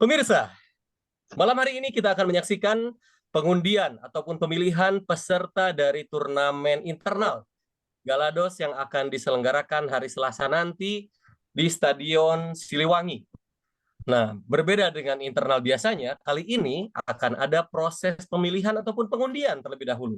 Pemirsa, malam hari ini kita akan menyaksikan pengundian ataupun pemilihan peserta dari turnamen internal Galados yang akan diselenggarakan hari Selasa nanti di Stadion Siliwangi. Nah, berbeda dengan internal biasanya, kali ini akan ada proses pemilihan ataupun pengundian terlebih dahulu.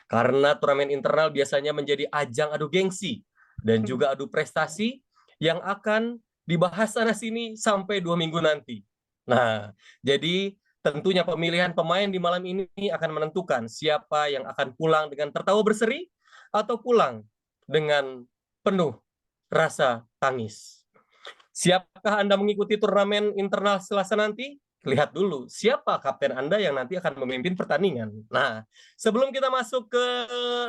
Karena turnamen internal biasanya menjadi ajang adu gengsi dan juga adu prestasi yang akan dibahas sana-sini sampai 2 minggu nanti. Nah, jadi tentunya pemilihan pemain di malam ini akan menentukan siapa yang akan pulang dengan tertawa berseri atau pulang dengan penuh rasa tangis. Siapkah Anda mengikuti turnamen internal Selasa nanti? Lihat dulu, siapa kapten Anda yang nanti akan memimpin pertandingan. Nah, sebelum kita masuk ke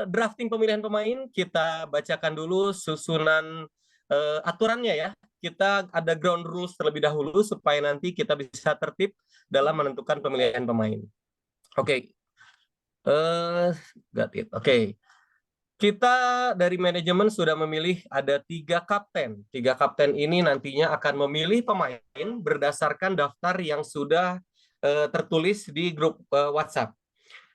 drafting pemilihan pemain, kita bacakan dulu susunan aturannya ya. Kita ada ground rules terlebih dahulu supaya nanti kita bisa tertib dalam menentukan pemilihan pemain. Oke. Got it. Oke. Kita dari manajemen sudah memilih ada 3 kapten. 3 kapten ini nantinya akan memilih pemain berdasarkan daftar yang sudah tertulis di grup WhatsApp.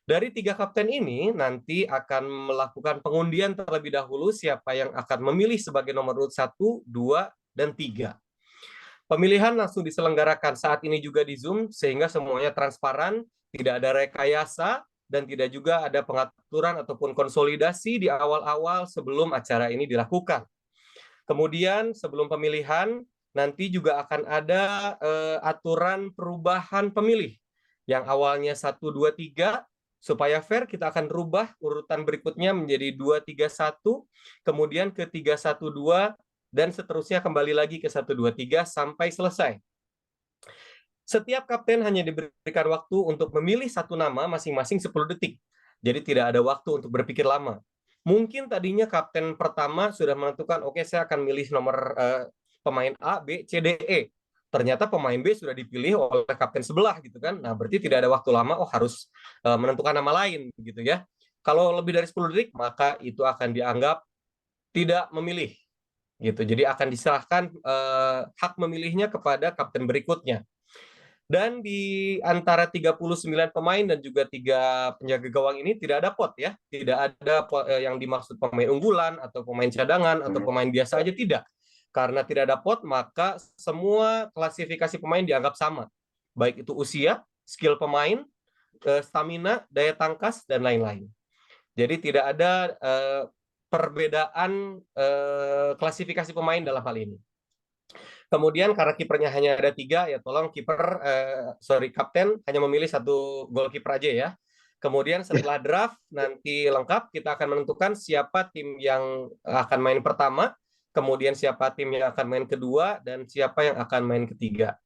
Dari 3 kapten ini nanti akan melakukan pengundian terlebih dahulu siapa yang akan memilih sebagai nomor urut 1, 2, dan 3. Pemilihan langsung diselenggarakan saat ini juga di Zoom sehingga semuanya transparan, tidak ada rekayasa, dan tidak juga ada pengaturan ataupun konsolidasi di awal-awal sebelum acara ini dilakukan. Kemudian sebelum pemilihan, nanti juga akan ada aturan perubahan pemilih. Yang awalnya 1, 2, 3, supaya fair kita akan rubah urutan berikutnya menjadi 2, 3, 1, kemudian ke 3, 1, 2, dan seterusnya kembali lagi ke 1, 2, 3 sampai selesai. Setiap kapten hanya diberikan waktu untuk memilih satu nama masing-masing 10 detik. Jadi tidak ada waktu untuk berpikir lama. Mungkin tadinya kapten pertama sudah menentukan, oke, saya akan milih nomor pemain A, B, C, D, E. Ternyata pemain B sudah dipilih oleh kapten sebelah gitu kan. Nah, berarti tidak ada waktu lama, harus menentukan nama lain gitu ya. Kalau lebih dari 10 detik, maka itu akan dianggap tidak memilih gitu. Jadi akan diserahkan hak memilihnya kepada kapten berikutnya. Dan di antara 39 pemain dan juga 3 penjaga gawang ini tidak ada pot ya. Tidak ada yang dimaksud pemain unggulan atau pemain cadangan atau pemain biasa aja, tidak. Karena tidak ada pot, maka semua klasifikasi pemain dianggap sama. Baik itu usia, skill pemain, stamina, daya tangkas, dan lain-lain. Jadi tidak ada perbedaan klasifikasi pemain dalam hal ini. Kemudian karena kipernya hanya ada 3, ya tolong kapten hanya memilih 1 goalkeeper aja ya. Kemudian setelah draft nanti lengkap, kita akan menentukan siapa tim yang akan main pertama, kemudian siapa tim yang akan main kedua, dan siapa yang akan main ketiga.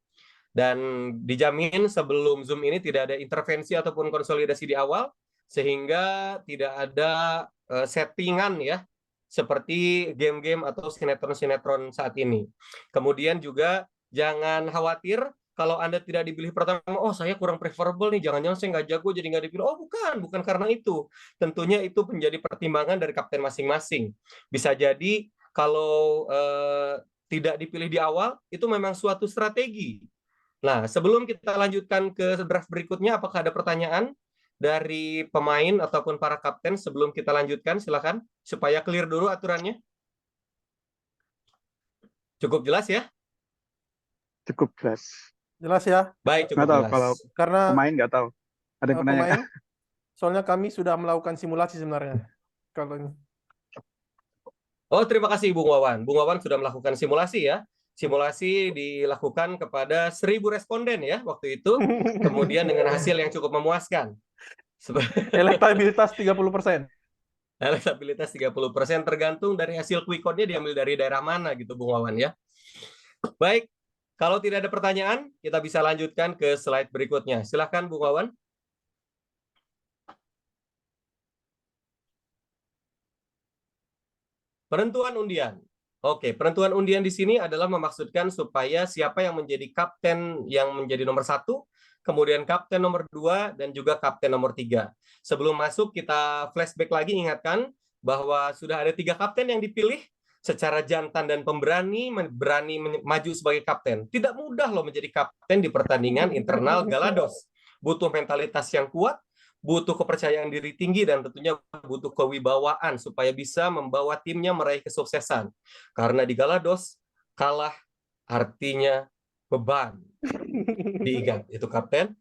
Dan dijamin sebelum Zoom ini tidak ada intervensi ataupun konsolidasi di awal, sehingga tidak ada settingan ya, seperti game-game atau sinetron-sinetron saat ini. Kemudian juga jangan khawatir kalau Anda tidak dipilih pertama, oh saya kurang preferable nih, jangan-jangan saya nggak jago jadi nggak dipilih. Oh bukan karena itu. Tentunya itu menjadi pertimbangan dari kapten masing-masing. Bisa jadi kalau tidak dipilih di awal, itu memang suatu strategi. Nah, sebelum kita lanjutkan ke draft berikutnya, apakah ada pertanyaan dari pemain ataupun para kapten sebelum kita lanjutkan? Silakan, supaya clear dulu aturannya. Cukup jelas ya? Cukup jelas. Jelas ya? Baik, cukup Nggak tahu jelas. kalau Karena pemain nggak tahu. Ada yang pemain, menanyakan. soalnya kami sudah melakukan simulasi sebenarnya. Kalau ini. Oh, terima kasih Bung Wawan. Bung Wawan sudah melakukan simulasi ya. Simulasi dilakukan kepada 1.000 responden ya waktu itu. Kemudian dengan hasil yang cukup memuaskan. Elektabilitas 30%. Elektabilitas 30% tergantung dari hasil quick count-nya diambil dari daerah mana gitu Bung Wawan ya. Baik, kalau tidak ada pertanyaan, kita bisa lanjutkan ke slide berikutnya. Silakan Bung Wawan. Penentuan undian. Oke, penentuan undian di sini adalah memaksudkan supaya siapa yang menjadi kapten yang menjadi nomor 1, kemudian kapten nomor 2, dan juga kapten nomor 3. Sebelum masuk, kita flashback lagi, ingatkan bahwa sudah ada 3 kapten yang dipilih. secara jantan dan pemberani, berani maju sebagai kapten. Tidak mudah loh menjadi kapten di pertandingan internal Galados. Butuh mentalitas yang kuat, butuh kepercayaan diri tinggi, dan tentunya butuh kewibawaan supaya bisa membawa timnya meraih kesuksesan. Karena di Galados, kalah artinya beban. Diingat, itu kapten.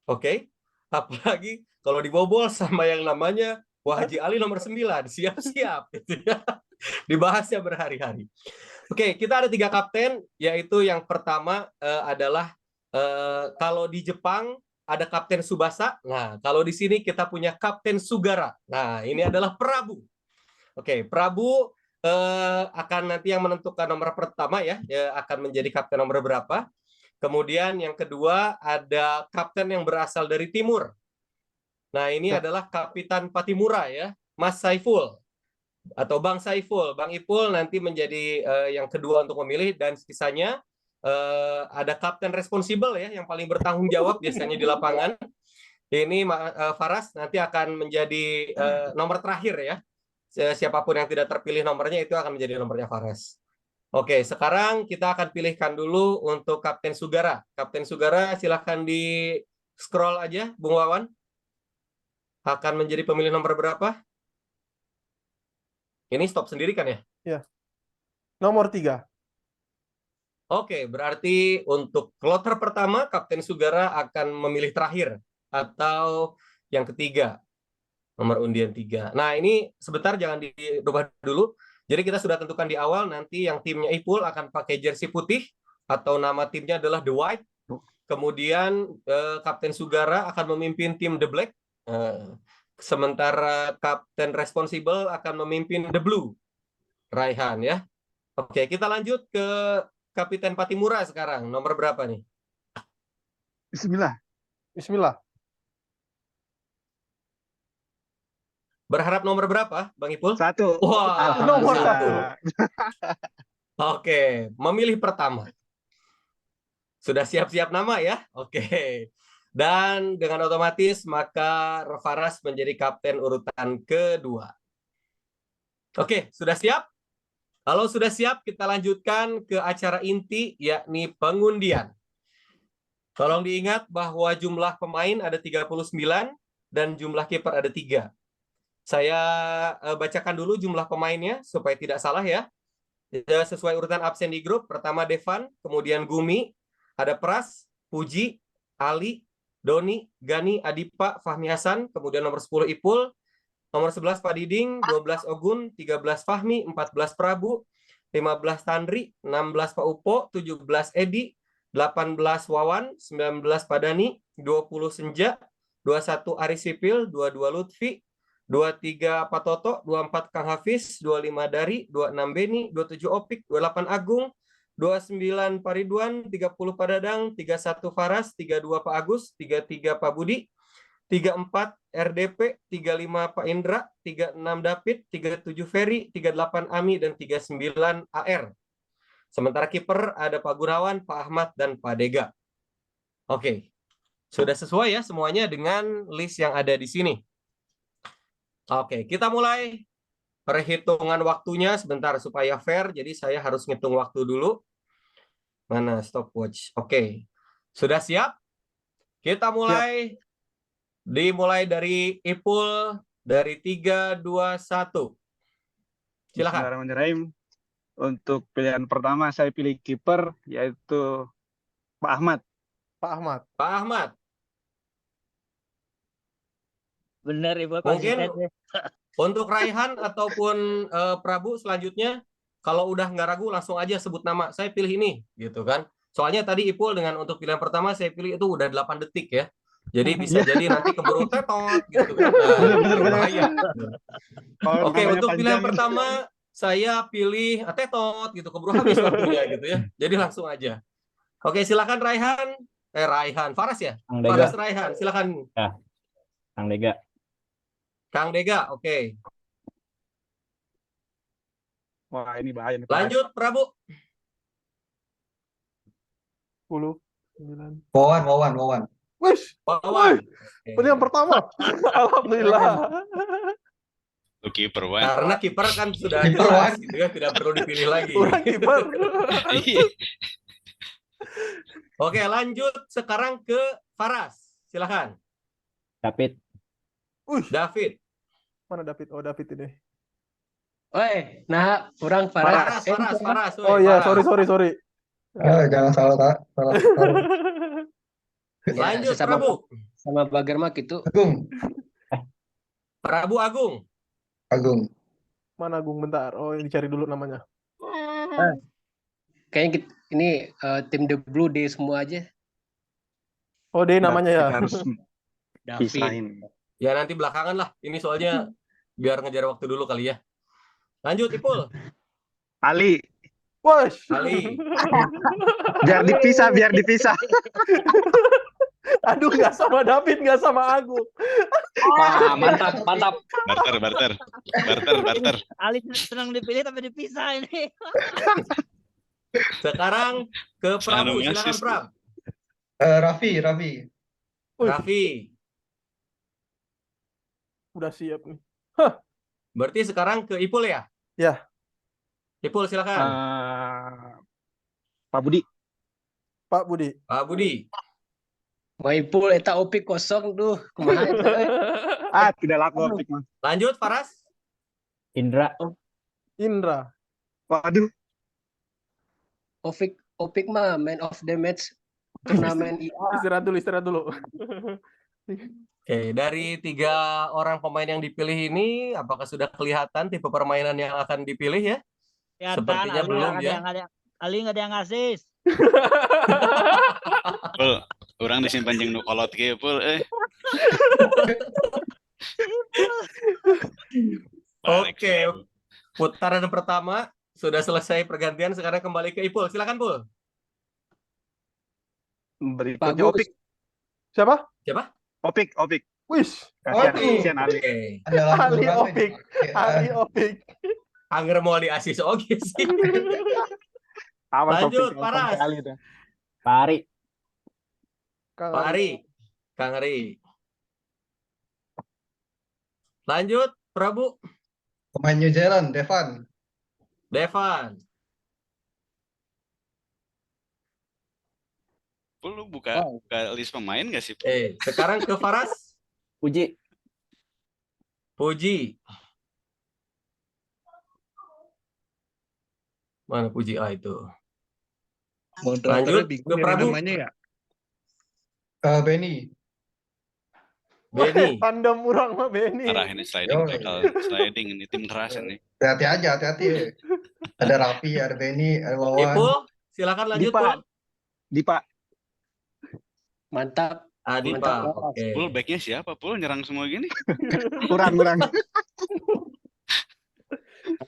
Oke. Apalagi kalau dibobol sama yang namanya Haji Ali nomor 9. Siap-siap. Gitu ya. Dibahasnya berhari-hari. Oke, kita ada 3 kapten, yaitu yang pertama adalah kalau di Jepang ada Kapten Tsubasa. Nah, kalau di sini kita punya Kapten Sugara. Nah, ini adalah Prabu. Oke, Prabu akan nanti yang menentukan nomor pertama ya akan menjadi kapten nomor berapa. Kemudian yang kedua ada kapten yang berasal dari timur. Nah, ini adalah Kapitan Patimura ya, Mas Saiful atau Bang Saiful. Bang Ipul nanti menjadi yang kedua untuk memilih, dan sisanya ada kapten responsibel ya yang paling bertanggung jawab biasanya di lapangan. Ini Faras nanti akan menjadi nomor terakhir ya. Siapapun yang tidak terpilih nomornya itu akan menjadi nomornya Faras. Oke, sekarang kita akan pilihkan dulu untuk Kapten Sugara. Kapten Sugara silahkan di scroll aja, Bung Wawan. Akan menjadi pemilih nomor berapa? Ini stop sendiri kan ya? Ya. Nomor 3. Oke, berarti untuk kloter pertama, Kapten Sugara akan memilih terakhir. Atau yang ketiga, nomor undian 3. Nah, ini sebentar jangan dirubah dulu. Jadi kita sudah tentukan di awal, nanti yang timnya Ipul akan pakai jersey putih, atau nama timnya adalah The White. Kemudian Kapten Sugara akan memimpin tim The Black. Sementara Kapten Responsible akan memimpin The Blue. Raihan ya. Oke, kita lanjut ke Kapten Patimura sekarang. Nomor berapa nih? Bismillah. Bismillah. Berharap nomor berapa, Bang Ipul? 1. Wah, nomor 1. Oke, memilih pertama. Sudah siap-siap nama ya? Oke. Dan dengan otomatis maka Faras menjadi kapten urutan kedua. Oke, sudah siap? Kalau sudah siap, kita lanjutkan ke acara inti, yakni pengundian. Tolong diingat bahwa jumlah pemain ada 39 dan jumlah kiper ada 3. Saya bacakan dulu jumlah pemainnya supaya tidak salah ya. Sesuai urutan absen di grup, pertama Devan, kemudian Gumi, ada Pras, Puji, Ali, Doni, Gani, Adipa, Fahmi Hasan, kemudian nomor 10 Ipul, nomor 11 Pak Diding, 12 Ogun, 13 Fahmi, 14 Prabu, 15 Tandri, 16 Pak Upo, 17 Edi, 18 Wawan, 19 Pak Dani, 20 Senja, 21 Aris Sipil, 22 Lutfi, 23 Pak Toto, 24 Kang Hafiz, 25 Dari, 26 Beni, 27 Opik, 28 Agung, 29 Pak Ridwan, 30 Pak Dadang, 31 Faras, 32 Pak Agus, 33 Pak Budi, 34 RDP, 35 Pak Indra, 36 David, 37 Ferry, 38 Ami, dan 39 AR. Sementara kiper ada Pak Gunawan, Pak Ahmad, dan Pak Dega. Oke, sudah sesuai ya semuanya dengan list yang ada di sini. Oke, kita mulai perhitungan waktunya sebentar supaya fair. Jadi saya harus ngitung waktu dulu. Mana stopwatch? Oke, sudah siap? Kita mulai. Dimulai dari Ipul dari 3, 2, 1. Silakan. Bismillahirrahmanirrahim. Untuk pilihan pertama saya pilih kiper, yaitu Pak Ahmad. Pak Ahmad. Pak Ahmad. Benar Ibu. Mungkin untuk Raihan ataupun Prabu selanjutnya, kalau udah nggak ragu langsung aja sebut nama. Saya pilih ini, gitu kan. Soalnya tadi Ipul dengan untuk pilihan pertama saya pilih itu udah 8 detik ya. Jadi bisa jadi nanti keburu tetot gitu kan. Bener. Bahaya. Oke, Namanya untuk pilihan panjang. pertama saya pilih tetot gitu, keburu habis waktunya gitu ya. Jadi langsung aja. Oke, silakan Raihan. Raihan, Faras ya? Kang Dega. Faras Raihan, silakan. Ya, Kang Dega. Kang Dega, oke. Wah, ini bahaya nih. Lanjut, Prabu. 10, 9. Wawan. Wish. Wawan. Pilihan pertama. Alhamdulillah. Kiper Wan. Karena kiper kan sudah Kiper, jelas Wan. gitu ya, tidak perlu dipilih lagi. Orang kiper. Iya. Oke, lanjut sekarang ke Faras. Silakan. David. David. Mana David? Oh, David ini. Oi, nah orang Faras. Faras. Oh iya, sorry. Jangan salah tak. Salah. Lanjut, sesama Prabu. sama Bager mah gitu. Agung. Prabu Agung. Agung. Mana Agung bentar. Oh, ini cari dulu namanya. Kayaknya ini tim The Blue Day semua aja. Oh, dia namanya ya. Kita harus David. pisahin. Ya nanti belakangan lah. Ini soalnya biar ngejar waktu dulu kali ya. Lanjut, Ipul. Ali, Wush. Ali. biar dipisah. Aduh, nggak sama David, nggak sama Agung. Wah, mantap. Barter. Ali senang dipilih tapi dipisah ini. Sekarang ke Prabu. Sangat Silakan, ngasih. Prab. Raffi. Wih. Raffi. Udah siap nih. Berarti sekarang ke Ipul ya? Ya. Ipul silakan. Pak Budi, Pak Budi. Pak Budi. Maipul eta opik kosong tuh. Kumaha eta? tidak laku opik mas. Lanjut, Faras. Indra. Indra. Waduh, Opik mah man of the match turnamen IA. Istirahat dulu. Oke, dari 3 orang pemain yang dipilih ini, apakah sudah kelihatan tipe permainan yang akan dipilih ya? Sepertinya belum ya. Ali nggak ada yang ngasih. Pul, orang disimpan jeung nu kolot ge, Pul. Oke, putaran pertama sudah selesai pergantian, sekarang kembali ke Ipul. Silakan, Pul. berikutnya Bagus. opik. Siapa? Opik. Wish. Kasihan Ali. Oke. Adalah Ali berapa Opik. ini? Ali Opik. Angger mau diasis oke sih. Awas Lanjut, opik Faras. sampai Ali dah. Pak Ari. Pak Ari. Kang Ari. Lanjut, Prabu. Pemain New Zealand, Devan. Devan. Pul, lu buka list pemain nggak sih? Pul? Sekarang ke Faras. Puji. Puji. Mana Puji A itu? Lanjut ke Prabu. Benny. Benny. Tandem orang mah Benny. Arah ini sliding ini tim keras ini. Hati-hati. Ada Raffi, ada Benny, ada Wawan. Ipul, silakan lanjut, Dipa. Pul. Dipa, Mantap. Adipa. Oke. Pul, backnya siapa? Pul nyerang semua gini. kurang.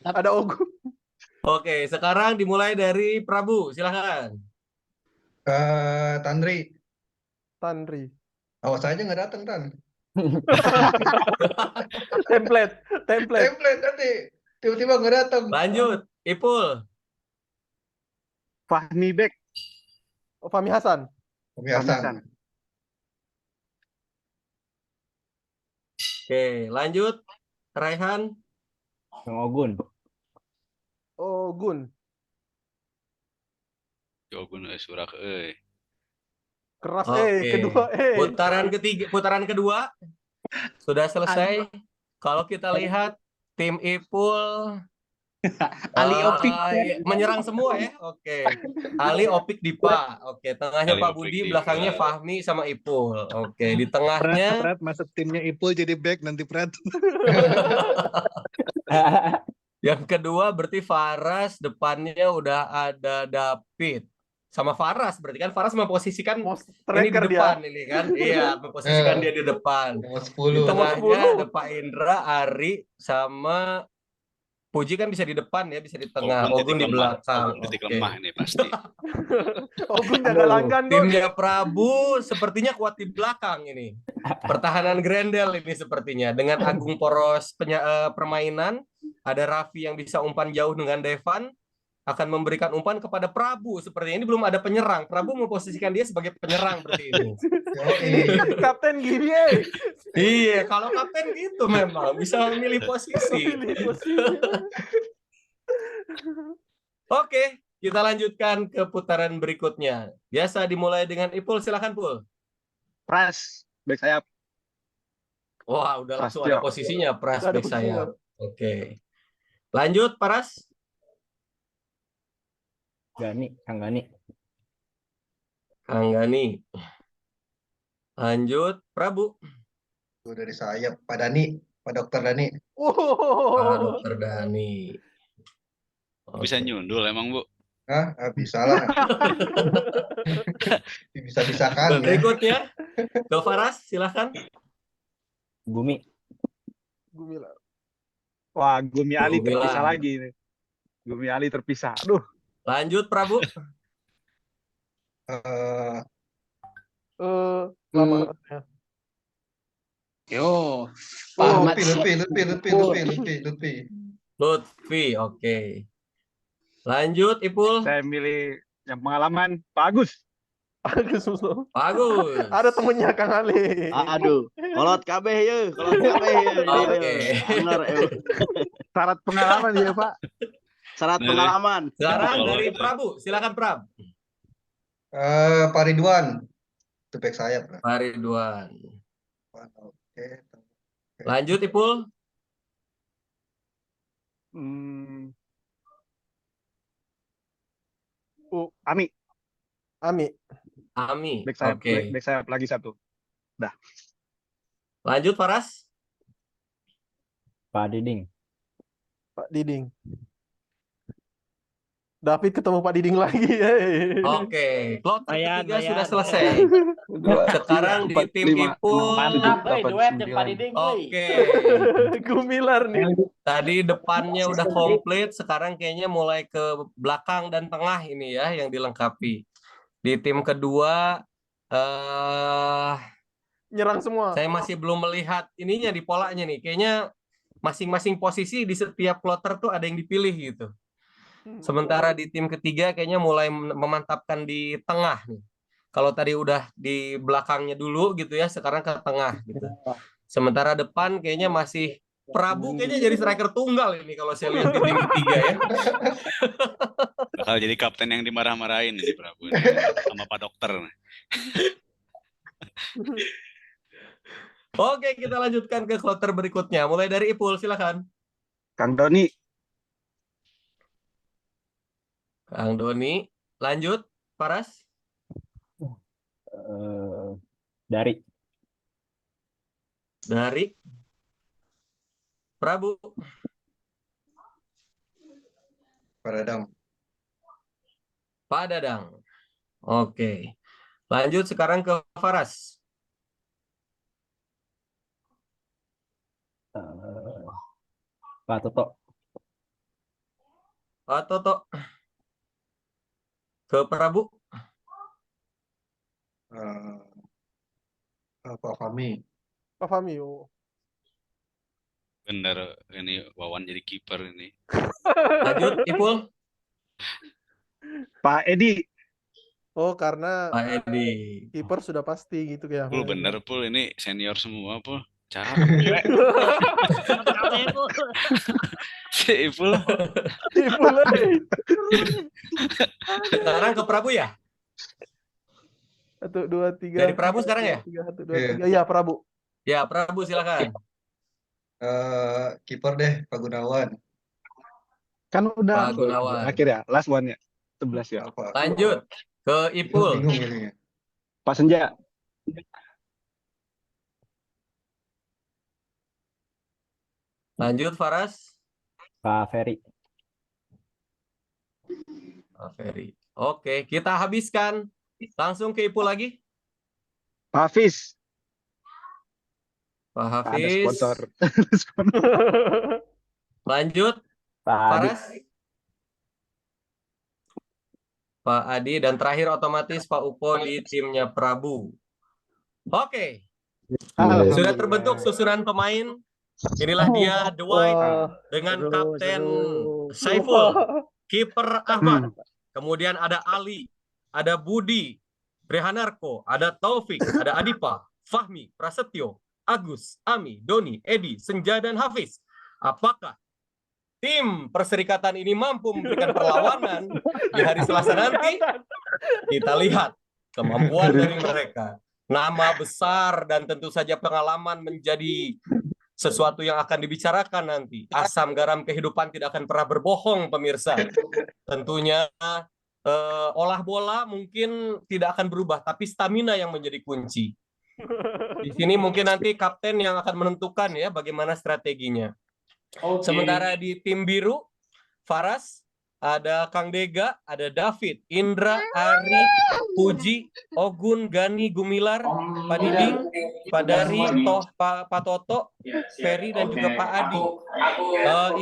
Ada Ogu. Oke, sekarang dimulai dari Prabu. Silakan. Tandri. Awas aja nggak datang, Tan. Template. Template nanti. Tiba-tiba nggak datang. Lanjut, Ipul. Fahmi Bek, Oh, Fahmi Hasan. Kebiasaan. Oke, lanjut. Raihan. Bang Ogun. Oh, Gun. Jogun surak euy. Keras Oke. kedua Putaran kedua sudah selesai. Kalau kita lihat tim Ipul Ali Opik. menyerang semua ya. Oke. Ali, Opik, Dipa. Oke, tengahnya Ali, Pak Opik, Budi, Dipa. belakangnya Fahmi sama Ipul. Oke, di tengahnya Prat masuk timnya Ipul jadi back nanti Prat. yang kedua berarti Faras, depannya udah ada David. Sama Faras, berarti kan Faras memposisikan ini di Striker dia. depan ini kan. Iya, memposisikan dia di depan. Nomor Di 10. tengahnya ada Pak Indra, Ari, sama Puji kan bisa di depan ya, bisa di tengah. Ogun di belakang. Titik Oke. lemah ini pasti. Ogun jaga langgan, Gun. Timnya Prabu sepertinya kuat di belakang ini. Pertahanan Grendel ini sepertinya. Dengan Agung poros permainan. Ada Raffi yang bisa umpan jauh dengan Devan. akan memberikan umpan kepada Prabu. Sepertinya ini belum ada penyerang. Prabu memposisikan dia sebagai penyerang berarti ini. Kapten gini Iya, kalau kapten gitu memang bisa memilih posisi. Pilih posisi. Oke, kita lanjutkan ke putaran berikutnya. Biasa dimulai dengan Ipul, silakan Pul. Pras, back sayap. Wah, udah langsung Prastyo. ada posisinya Pras Udah ada back sayap. posisinya. Oke. Lanjut, Paras. Gani, Kang Gani. Kang Gani. Lanjut, Prabu. Itu dari sayap. Pak Dani, Pak Dokter Dani. Pak Dokter Dani. Bisa Oke. nyundul emang, Bu. Hah? Ah, bisa lah. Bisa-bisakan ya. Berikutnya, ke Faras, silakan. Gumi. Gumilar. Wah, Gumi Ali Gumi terpisah lah. lagi nih. Gumi Ali terpisah. Aduh, Lanjut, Prabu. Eh, Lama. Yo, Pak Ahmad. Lutfi. Lutfi, oke. Lanjut, Ipul. saya milih yang pengalaman Pak Agus. Agus Mustofa. Bagus. Ada temennya Kang Ali. Aduh, kolot kabeh ye, kolot kabeh ye. Oke. Bener, Syarat pengalaman ya, Pak. syarat Nah, pengalaman. Sekarang Kalau dari itu. Prabu, silakan Prab. Pak Ridwan. Itu back sayap. Pak Ridwan. Oke. Lanjut, Ipul. Ami, Ami. Ami. back sayap, Oke. back sayap lagi satu. Lanjut, Faras. Pak Diding. Pak Diding. David ketemu Pak Diding lagi. Oke. Kloter Ayan, ketiga ayan. sudah selesai. Sekarang di tim Ipul. Oke. Gumilar nih. Tadi depannya udah komplit. Sekarang kayaknya mulai ke belakang dan tengah ini ya yang dilengkapi. Di tim kedua, Nyerang semua. saya masih belum melihat ininya di polanya nih. Kayaknya masing-masing posisi di setiap kloter tuh ada yang dipilih gitu. Sementara di tim ketiga kayaknya mulai memantapkan di tengah nih. Kalau tadi udah di belakangnya dulu gitu ya, sekarang ke tengah gitu. Sementara depan kayaknya masih Prabu kayaknya jadi striker tunggal ini kalau saya lihat di tim ketiga ya. Bakal jadi kapten yang dimarah-marahin ini Prabu ini, sama Pak Dokter. Oke, kita lanjutkan ke kloter berikutnya. Mulai dari Ipul, silakan. Kang Doni, Kang Doni, lanjut. Paras. Dari. Prabu. Pak Dadang. Oke. Lanjut sekarang ke Faras. Pak Toto. Pak Toto. Ke Prabu. Pak Fahmi. Pak Fahmi. Oh. Bener, ini Wawan jadi kiper ini. Lanjut, Ipul. Pak Edi. Oh, karena Pak Edi. kiper sudah pasti gitu ya. Pul bener Pul, ini senior semua Pul. Cara. Si Ipul. Ipul, Sekarang ke Prabu ya? 1, 2, 3. Dari Prabu sekarang ya? 1, 2, 3. Iya, Prabu. Ya, Prabu silakan. Kiper deh, Pak Gunawan. Kan udah Pak Gunawan. akhir ya, last one ya. 11 ya. Lanjut ke Ipul. Bingung ini. Pak Senja. Lanjut Faras. Pak Ferry. Pak Ferry. Oke, kita habiskan. Langsung ke Ipul lagi. Pak Hafiz. Pak Ada Hafiz. sponsor. Lanjut Pak Adi. Faras. Pak Adi dan terakhir otomatis Pak Upo di timnya Prabu. Oke, sudah terbentuk susunan pemain. Inilah dia The White dengan Kapten Saiful. kiper Ahmad, kemudian ada Ali, ada Budi, Brehanarko, ada Taufik, ada Adipa, Fahmi, Prasetyo, Agus, Ami, Doni, Edi, Senja, dan Hafiz. Apakah tim perserikatan ini mampu memberikan perlawanan di hari Selasa nanti? Kita lihat kemampuan dari mereka. Nama besar dan tentu saja pengalaman menjadi sesuatu yang akan dibicarakan nanti. Asam garam kehidupan tidak akan pernah berbohong, pemirsa. Tentunya olah bola mungkin tidak akan berubah, tapi stamina yang menjadi kunci. Di sini mungkin nanti kapten yang akan menentukan ya bagaimana strateginya. Sementara di tim biru, Faras, ada Kang Dega, ada David, Indra, Ari, Puji, Ogun, Gani, Gumilar, Pak Diding, Pak Dari, Pak Toto, Ferry, dan juga Pak Adi.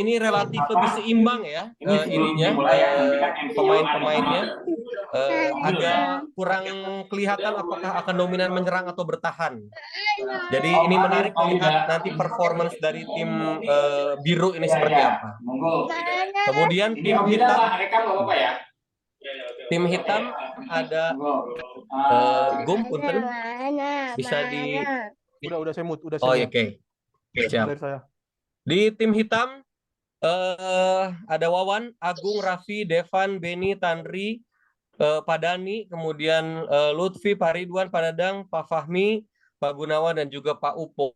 Ini relatif lebih seimbang ya pemain-pemainnya. Agak kurang kelihatan apakah akan dominan menyerang atau bertahan. Jadi ini menarik melihat nanti performance dari tim biru ini seperti apa. Kemudian tim hitam ada Gum, Punten, bisa di. Udah saya mute, udah Oh saya mute. oke, siap. Dari saya. Di tim hitam ada Wawan, Agung, Raffi, Devan, Beni, Tanri, Pak Dani, kemudian Lutfi, Pak Ridwan, Pak Dadang, Pak Fahmi, Pak Gunawan, dan juga Pak Upo.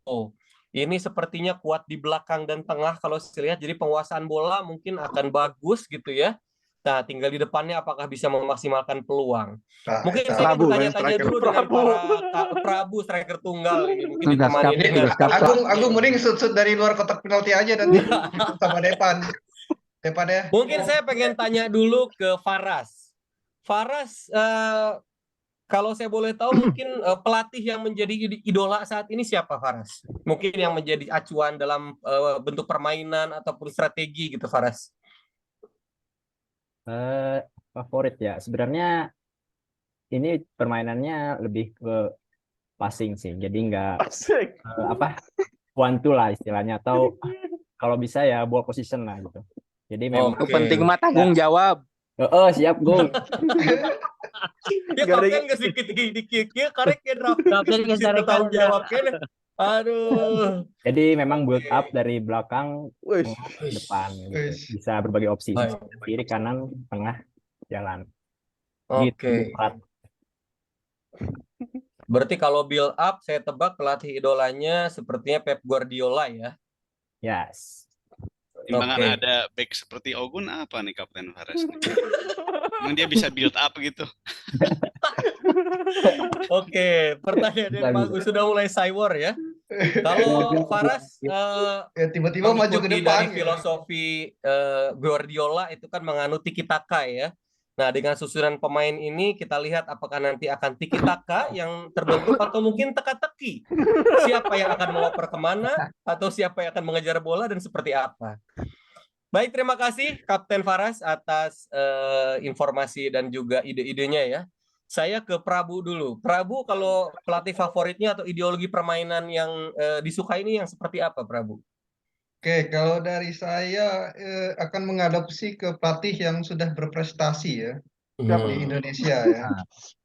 Ini sepertinya kuat di belakang dan tengah kalau saya lihat, jadi penguasaan bola mungkin akan bagus gitu ya. Nah, tinggal di depannya apakah bisa memaksimalkan peluang. Nah, Mungkin itu. saya Prabu, bertanya-tanya striker. dulu dengan para Prabu striker tunggal ini. Mungkin Tugas ditemani kapten, dengan tugas kapten. Agung mending shoot dari luar kotak penalti aja nanti sama Depan ya. Mungkin saya pengen tanya dulu ke Faras. Faras, kalau saya boleh tahu mungkin pelatih yang menjadi idola saat ini siapa, Faras? Mungkin yang menjadi acuan dalam bentuk permainan ataupun strategi gitu, Faras. Favorit ya. Sebenarnya ini permainannya lebih ke passing sih. Jadi nggak Asik. one two lah istilahnya, atau kalau bisa ya ball position lah gitu. Jadi memang Oke. Penting mah tanggung jawab. siap Gung. Ya Nggak ada kapten nggak sedikit dikit karek ya draft. Kapten geus Kita tarik tanggung tanggung jawab kene. Aduh. Jadi memang build up dari belakang Wih. ke depan gitu. Wih. Bisa berbagai opsi. Baik. Kiri, kanan, tengah, jalan. Oke. Gitu, Prat. Berarti kalau build up saya tebak pelatih idolanya sepertinya Pep Guardiola ya. Yes. Timbangan Oke. ada back seperti Ogun apa nih Kapten Faras? Emang dia bisa build up gitu? Oke, pertanyaan yang bagus sudah mulai cywar ya. Kalau Faras Ya tiba-tiba maju ke mengikuti depan. dari gitu. filosofi Guardiola itu kan menganut tiki taka ya. Nah, dengan susunan pemain ini kita lihat apakah nanti akan tiki taka yang terbentuk atau mungkin teka-teki. Siapa yang akan mengoper kemana atau siapa yang akan mengejar bola dan seperti apa. Baik, terima kasih Kapten Faras atas informasi dan juga ide-idenya ya. Saya ke Prabu dulu. Prabu, kalau pelatih favoritnya atau ideologi permainan yang disukai ini yang seperti apa, Prabu? Oke, kalau dari saya akan mengadopsi ke pelatih yang sudah berprestasi ya di Indonesia ya.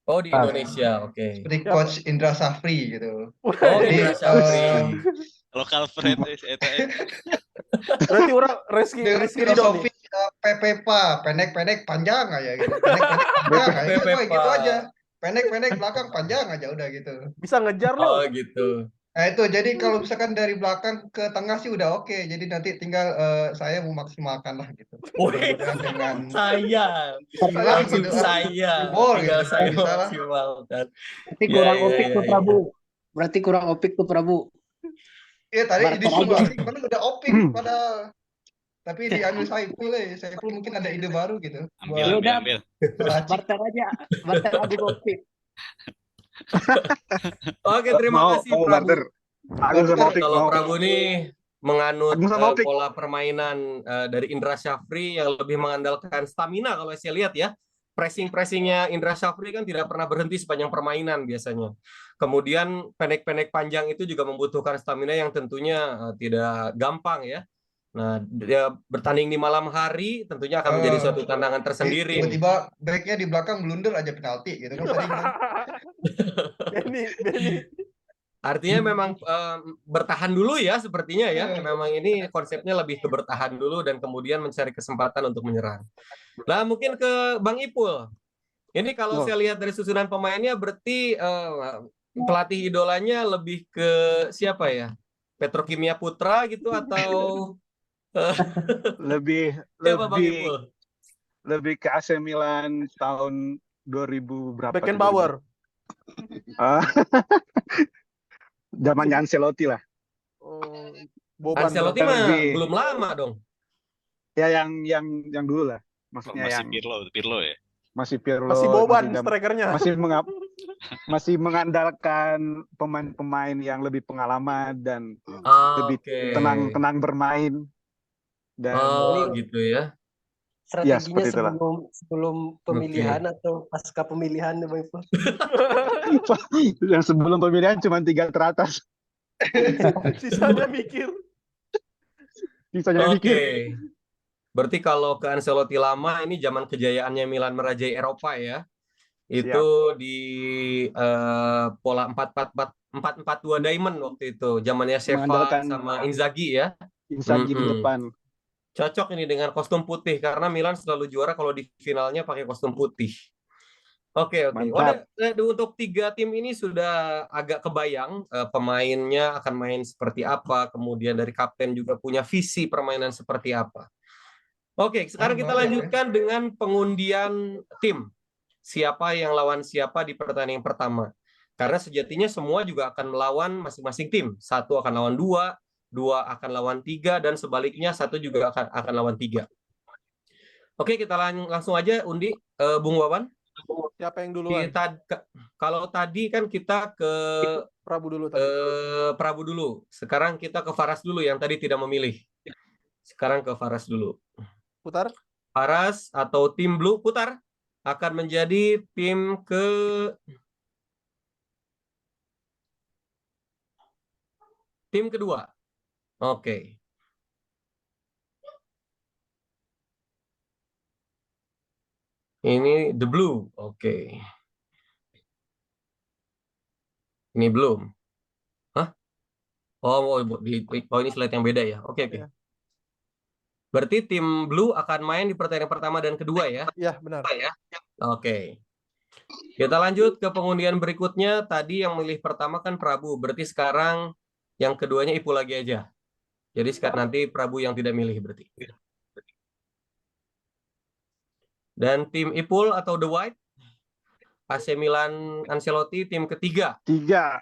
Oh, di Indonesia, oke. Seperti Coach Indra Safri gitu. Oh, Jadi Indra Safri. Lokal friend eta. Berarti orang Reski dengan Ridho filosofi nih. PPPA, pendek-pendek panjang aja gitu. Pendek-pendek panjang aja. PPPA. Udah, gitu aja. Pendek-pendek belakang panjang aja udah gitu. Bisa ngejar Oh, lo. gitu. Nah itu jadi kalau misalkan dari belakang ke tengah sih udah oke. Jadi nanti tinggal saya memaksimalkan lah gitu. Wih, Mudah-mudahan dengan saya langsung gitu. saya Jebol tinggal gitu. saya Bisa lah. maksimalkan. Berarti Ya, kurang ya, opik ya, tuh ya. Prabu. Berarti kurang opik tuh Prabu. Iya tadi Barter disuruh aja. kemarin udah opik padahal. Tapi diambil Saiful ya. Saiful mungkin ada ide baru gitu. Ambil. Meracik. Barter aja. Barter Abu opik. Oke, terima kasih mau Prabu. barter. Agung sama Opik Kalau mau. Prabu nih menganut Agung sama Opik. pola permainan dari Indra Syafri yang lebih mengandalkan stamina kalau saya lihat ya. Pressing-pressingnya Indra Syafri kan tidak pernah berhenti sepanjang permainan biasanya. Kemudian pendek-pendek panjang itu juga membutuhkan stamina yang tentunya tidak gampang ya. Nah, dia bertanding di malam hari tentunya akan menjadi suatu tantangan tersendiri nih. Tiba-tiba backnya di belakang blunder aja penalti gitu kan sering kan. Benny. Artinya memang bertahan dulu ya sepertinya ya. Memang ini konsepnya lebih ke bertahan dulu dan kemudian mencari kesempatan untuk menyerang. Nah, mungkin ke Bang Ipul. Ini kalau Oh. saya lihat dari susunan pemainnya berarti pelatih idolanya lebih ke siapa ya? Petrokimia Putra gitu atau Lebih siapa Bang lebih Ipul? lebih ke AC Milan tahun 2000 berapa? tuh, Beckenbauer. 2000? Ah, zamannya Ancelotti lah. Oh, Boban. Ancelotti mah Lebih- belum lama dong. Ya yang dulu lah. Maksudnya Masih yang Pirlo ya. masih Pirlo, Masih Boban masih strikernya. masih mengandalkan pemain-pemain yang lebih pengalaman dan lebih Oke. tenang bermain dan Oh, Ini- gitu ya. Strateginya seperti itulah. sebelum pemilihan atau pasca pemilihan Bang Ipul? yang sebelum pemilihan cuma 3 teratas. Sisanya mikir. Sisanya Oke. mikir. Berarti kalau ke Ancelotti lama ini zaman kejayaannya Milan merajai Eropa ya. Itu di pola 4-4-2 Diamond waktu itu. Zamannya Sheva Mengandalkan sama Inzaghi ya. Inzaghi di Mm-mm. depan. Cocok ini dengan kostum putih karena Milan selalu juara kalau di finalnya pakai kostum putih. Oke. Mantap. Untuk 3 tim ini sudah agak kebayang pemainnya akan main seperti apa, kemudian dari kapten juga punya visi permainan seperti apa. Oke, sekarang kita lanjutkan dengan pengundian tim. Siapa yang lawan siapa di pertandingan pertama. Karena sejatinya semua juga akan melawan masing-masing tim. 1 akan lawan 2, 2 akan lawan 3, dan sebaliknya 1 juga akan lawan 3. Oke, kita langsung aja undi, Bung Wawan. Siapa yang duluan? Kalau tadi kan kita ke Prabu dulu tadi. Prabu dulu. Sekarang kita ke Faras dulu yang tadi tidak memilih. Sekarang ke Faras dulu. Putar. Faras atau tim Blue putar akan menjadi tim kedua. Oke. Ini the blue. Oke. Ini belum. Hah? Oh, ini slide yang beda ya. Oke. Iya. Berarti tim blue akan main di pertandingan pertama dan kedua ya? Iya, benar. Oke. Kita lanjut ke pengundian berikutnya. Tadi yang milih pertama kan Prabu. Berarti sekarang yang keduanya Ipul lagi aja. Jadi nanti Prabu yang tidak milih berarti. Dan tim Ipul atau The White, AC Milan Ancelotti tim ketiga. 3.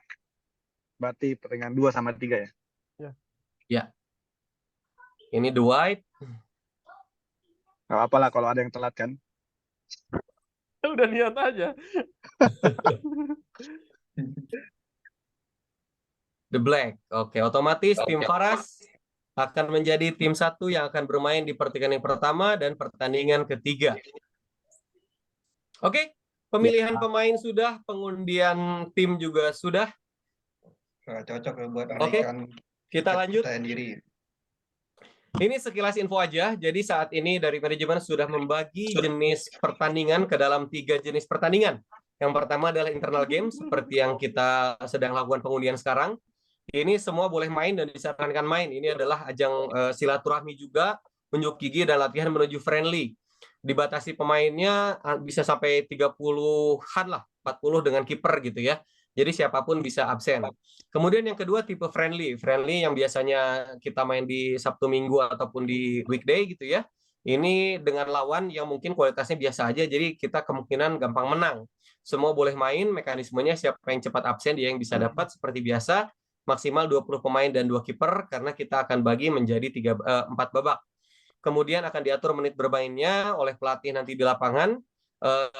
Berarti pertandingan 2 sama 3 ya? Ya. Ini The White. Gak apa-apa lah kalau ada yang telat kan. Udah niat aja. The Black. Oke, otomatis tim Faras akan menjadi tim 1 yang akan bermain di pertandingan pertama dan pertandingan ketiga. Oke, pemilihan pemain sudah, pengundian tim juga sudah. Cocok buat Oke, menaikkan kita lanjut. percaya diri. Ini sekilas info aja. Jadi saat ini dari manajemen sudah membagi jenis pertandingan ke dalam 3 jenis pertandingan. Yang pertama adalah internal game, seperti yang kita sedang lakukan pengundian sekarang. Ini semua boleh main dan disarankan main. Ini adalah ajang silaturahmi juga, unjuk gigi dan latihan menuju friendly. Dibatasi pemainnya bisa sampai 30-an lah, 40 dengan kiper gitu ya. Jadi siapapun bisa absen. Kemudian yang kedua tipe friendly. Friendly yang biasanya kita main di Sabtu Minggu ataupun di weekday gitu ya. Ini dengan lawan yang mungkin kualitasnya biasa aja, jadi kita kemungkinan gampang menang. Semua boleh main, mekanismenya siapa yang cepat absen dia yang bisa dapat seperti biasa. Maksimal 20 pemain dan 2 kiper karena kita akan bagi menjadi 4 babak. Kemudian akan diatur menit bermainnya oleh pelatih nanti di lapangan.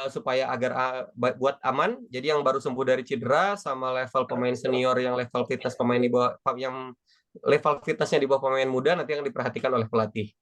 Supaya agar buat aman. Jadi yang baru sembuh dari cedera sama level pemain senior yang level fitness pemain di bawah, yang level fitnessnya di bawah pemain muda nanti yang diperhatikan oleh pelatih.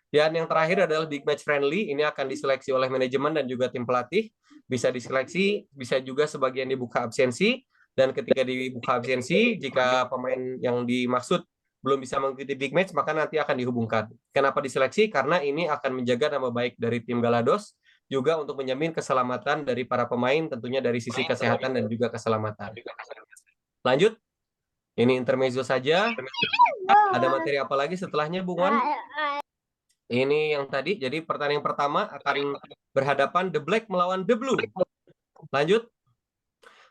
Dan yang terakhir adalah big match friendly. Ini akan diseleksi oleh manajemen dan juga tim pelatih. Bisa diseleksi, bisa juga sebagian dibuka absensi. Dan ketika dibuka absensi, jika pemain yang dimaksud belum bisa mengikuti big match, maka nanti akan dihubungkan. Kenapa diseleksi? Karena ini akan menjaga nama baik dari tim Galados, juga untuk menjamin keselamatan dari para pemain, tentunya dari sisi kesehatan dan juga keselamatan. Lanjut. Ini intermezzo saja. Ada materi apa lagi setelahnya, Bung Wan? Ini yang tadi. Jadi pertandingan pertama akan berhadapan The Black melawan The Blue. Lanjut.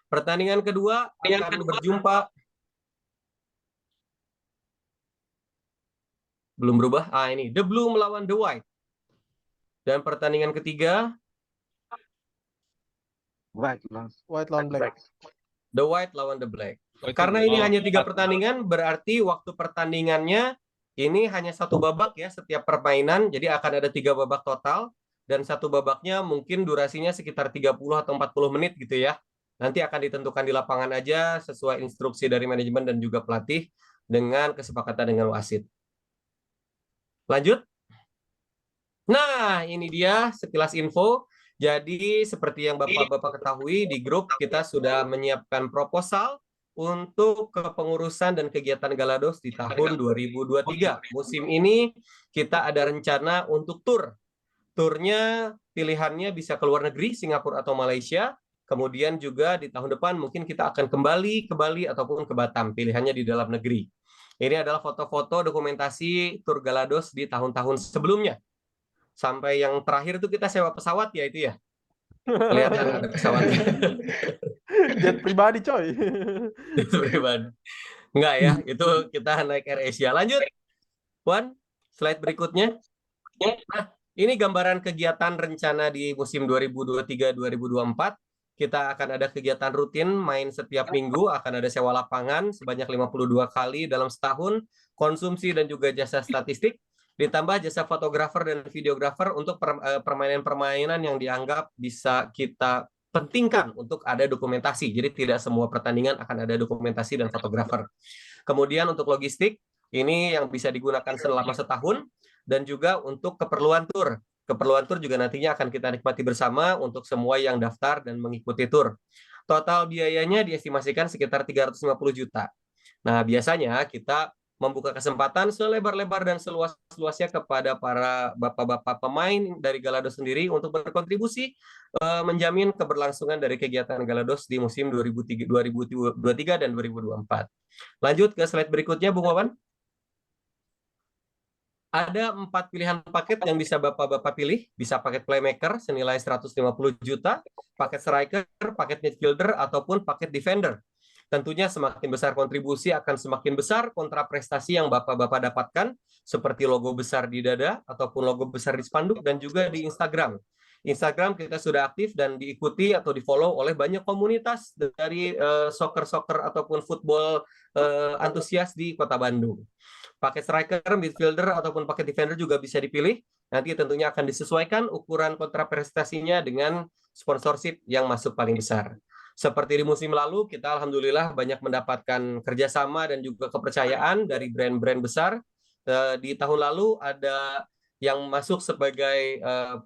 Pertandingan kedua akan berjumpa. Belum berubah. Ini The Blue melawan The White. Dan pertandingan ketiga White lawan black. The White lawan The Black. Oh, itu Karena ini oh, hanya 3 pertandingan, berarti waktu pertandingannya ini hanya 1 babak ya setiap permainan. Jadi akan ada 3 babak total. Dan 1 babaknya mungkin durasinya sekitar 30 atau 40 menit gitu ya. Nanti akan ditentukan di lapangan aja sesuai instruksi dari manajemen dan juga pelatih dengan kesepakatan dengan wasit. Lanjut. Nah, ini dia sekilas info. Jadi seperti yang Bapak-Bapak ketahui, di grup kita sudah menyiapkan proposal untuk kepengurusan dan kegiatan Galados di tahun 2023. Musim ini kita ada rencana untuk tur. Turnya pilihannya bisa ke luar negeri, Singapura atau Malaysia. Kemudian juga di tahun depan mungkin kita akan kembali ke Bali ataupun ke Batam. Pilihannya di dalam negeri. Ini adalah foto-foto dokumentasi tur Galados di tahun-tahun sebelumnya. Sampai yang terakhir itu kita sewa pesawat ya itu ya. Kelihatan ada pesawat. Jet pribadi coy. Jet pribadi. Enggak ya, itu kita naik AirAsia. Lanjut. Wan, slide berikutnya. Nah, ini gambaran kegiatan rencana di musim 2023-2024. Kita akan ada kegiatan rutin, main setiap minggu, akan ada sewa lapangan sebanyak 52 kali dalam setahun, konsumsi dan juga jasa statistik, ditambah jasa fotografer dan videografer untuk permainan-permainan yang dianggap bisa kita pentingkan untuk ada dokumentasi. Jadi tidak semua pertandingan akan ada dokumentasi dan fotografer. Kemudian untuk logistik, ini yang bisa digunakan selama setahun, dan juga untuk keperluan tur. Keperluan tur juga nantinya akan kita nikmati bersama untuk semua yang daftar dan mengikuti tur. Total biayanya diestimasikan sekitar 350 juta. Nah, biasanya kita membuka kesempatan selebar-lebar dan seluas-luasnya kepada para bapak-bapak pemain dari Galados sendiri untuk berkontribusi menjamin keberlangsungan dari kegiatan Galados di musim 2023 dan 2024. Lanjut ke slide berikutnya, Bung Wawan. Ada 4 pilihan paket yang bisa Bapak-Bapak pilih. Bisa paket playmaker senilai 150 juta, paket striker, paket midfielder, ataupun paket defender. Tentunya semakin besar kontribusi akan semakin besar kontraprestasi yang Bapak-Bapak dapatkan, seperti logo besar di dada ataupun logo besar di spanduk dan juga di Instagram. Instagram kita sudah aktif dan diikuti atau di-follow oleh banyak komunitas dari soccer ataupun football antusias di Kota Bandung. Paket striker, midfielder ataupun paket defender juga bisa dipilih. Nanti tentunya akan disesuaikan ukuran kontraprestasinya dengan sponsorship yang masuk paling besar. Seperti di musim lalu, kita alhamdulillah banyak mendapatkan kerjasama dan juga kepercayaan dari brand-brand besar. Di tahun lalu ada yang masuk sebagai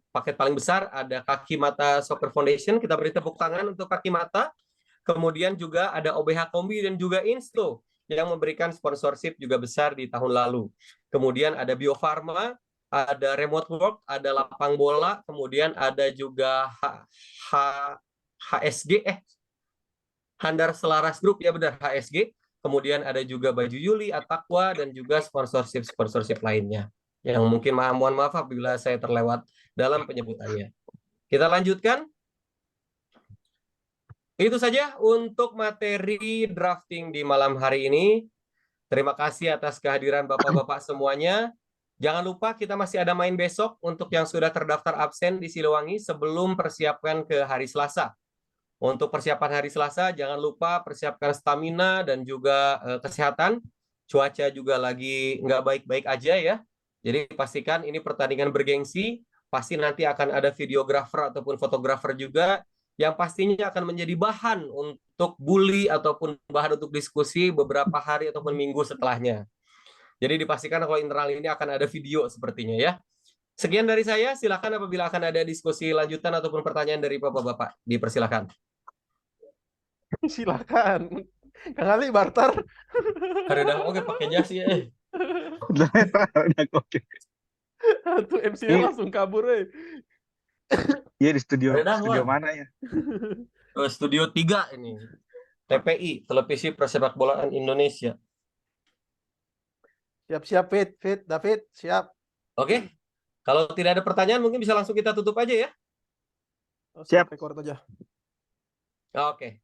paket paling besar, ada Kaki Mata Soccer Foundation, kita beri tepuk tangan untuk Kaki Mata. Kemudian juga ada OBH Kombi dan juga Insto yang memberikan sponsorship juga besar di tahun lalu. Kemudian ada Bio Farma, ada Remote Work, ada Lapang Bola, kemudian ada juga HSG, Handar Selaras Group, ya benar, HSG. Kemudian ada juga Baju Yuli, Atakwa, dan juga sponsorship lainnya. Yang mungkin mohon maaf apabila saya terlewat dalam penyebutannya. Kita lanjutkan. Itu saja untuk materi drafting di malam hari ini. Terima kasih atas kehadiran Bapak-Bapak semuanya. Jangan lupa kita masih ada main besok untuk yang sudah terdaftar absen di Siliwangi sebelum persiapkan ke hari Selasa. Untuk persiapan hari Selasa, jangan lupa persiapkan stamina dan juga kesehatan. Cuaca juga lagi nggak baik-baik aja ya. Jadi pastikan ini pertandingan bergengsi. Pasti nanti akan ada videografer ataupun fotografer juga yang pastinya akan menjadi bahan untuk bully ataupun bahan untuk diskusi beberapa hari ataupun minggu setelahnya. Jadi dipastikan kalau internal ini akan ada video sepertinya ya. Sekian dari saya, silakan apabila akan ada diskusi lanjutan ataupun pertanyaan dari Bapak-Bapak, dipersilakan. Silakan. Kang Ali barter. Kadang oke pakai jas ya. Udah oke. Tuh MC-nya langsung kabur, Iya di studio Kadang, studio Wak. mana ya? Studio 3 ini. TPI, Televisi Persepakbolaan Indonesia. Siap-siap, David, siap. Oke. Kalau tidak ada pertanyaan mungkin bisa langsung kita tutup aja ya. Oh, Siap. record aja. Oke.